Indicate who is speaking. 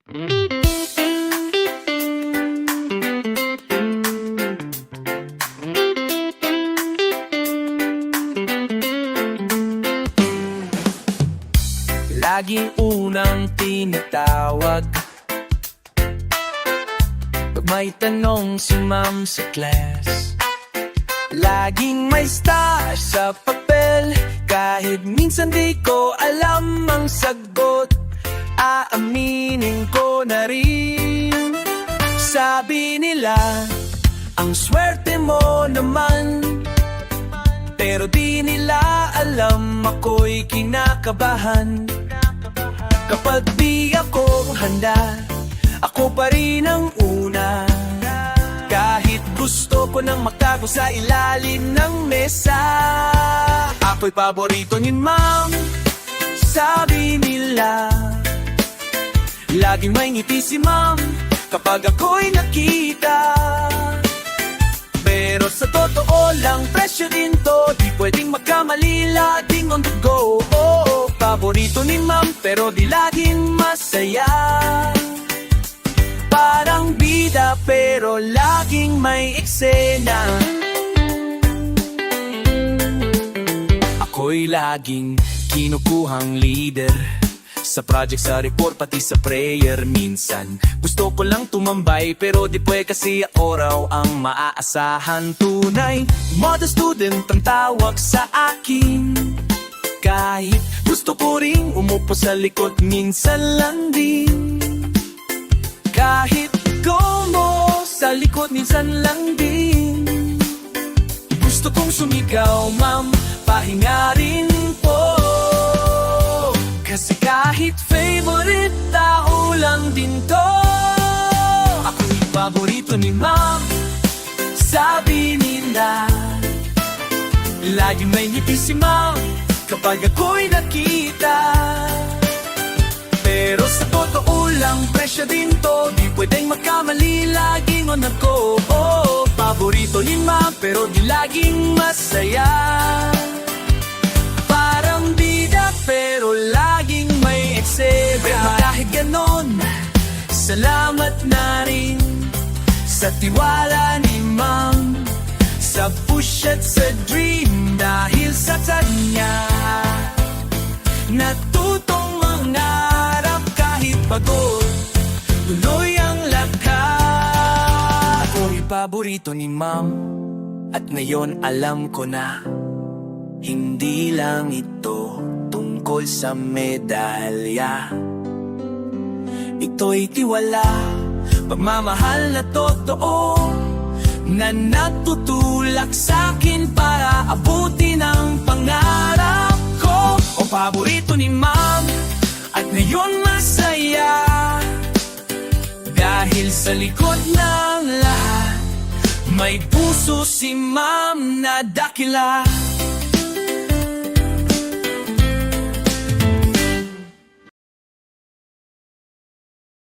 Speaker 1: Laging unang tinatawag pag may tanong si ma'am sa class. Laging may star sa papel, kahit minsan di ko alam ang sagot, aaminin ko na rin. Sabi nila, ang swerte mo naman, pero di nila alam ako'y kinakabahan. Kapag di ako handa, ako pa rin ang una. Kahit gusto ko nang magtago sa ilalim ng mesa, ako'y paborito ni ma'am, sabi nila. Laging may ngiti si ma'am kapag ako'y nakita. Pero sa totoo lang, presyo din to, di pwedeng magkamali, laging on the go. Oo, paborito ni ma'am, pero di laging masaya. Parang bida, pero laging may eksena. Ako'y laging kinukuhang leader sa project, sa report, pati sa prayer. Minsan gusto ko lang tumambay, pero di pwede kasi ako raw ang maaasahan. Tunay, model student ang tawag sa akin. Kahit gusto ko ring umupo sa likod, minsan lang din. Kahit gomo sa likod, minsan lang din. Gusto kong sumigaw, ma'am, pahinga rin po. Kasi kahit favorite tao lang din to, ako'y paborito ni ma'am, sabi nila. Laging may ngiti si ma'am kapag ako'y nakita. Pero sa totoo lang, presyo din to, di pwedeng magkamali, laging on the go. Oh, paborito ni ma'am, pero di laging masaya. Parang bida, pero laging may eksena. Pero kahit ganon, salamat na rin sa tiwala ni ma'am, sa push at sa dream. Dahil sa kanya natutong mangarap, kahit pagod, tuloy ang lakad. Ako'y paborito ni ma'am, at ngayon alam ko na hindi lang ito tungkol sa medalya. Ito'y tiwala, pagmamahal na totoo, na natutulak sa'kin para abutin ang pangarap ko. O paborito ni ma'am, at ngayon masaya, dahil sa likod ng lahat may puso si ma'am na dakila.